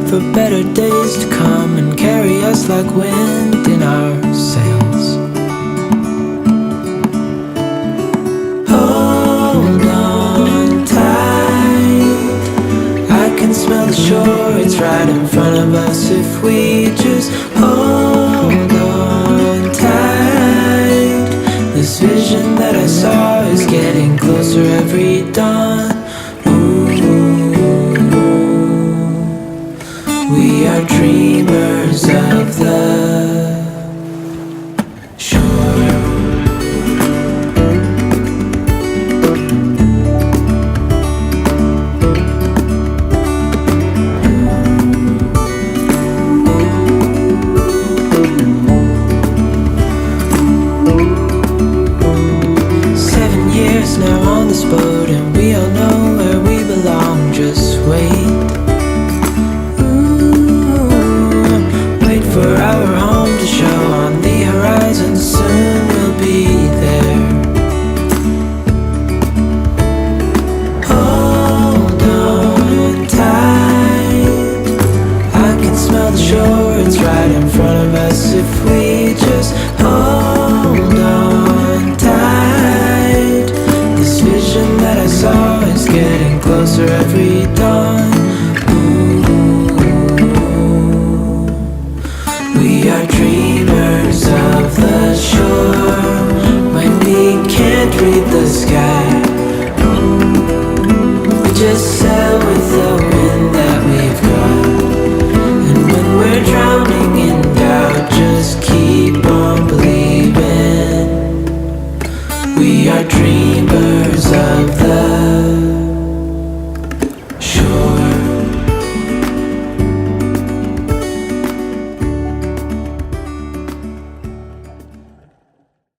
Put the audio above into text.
for better days to come and carry us like wind in our sails. Hold on tight, I can smell the shore, it's right in front of us if we just hold on tight. This vision that I saw is getting closer every dawn. We are dreamers of the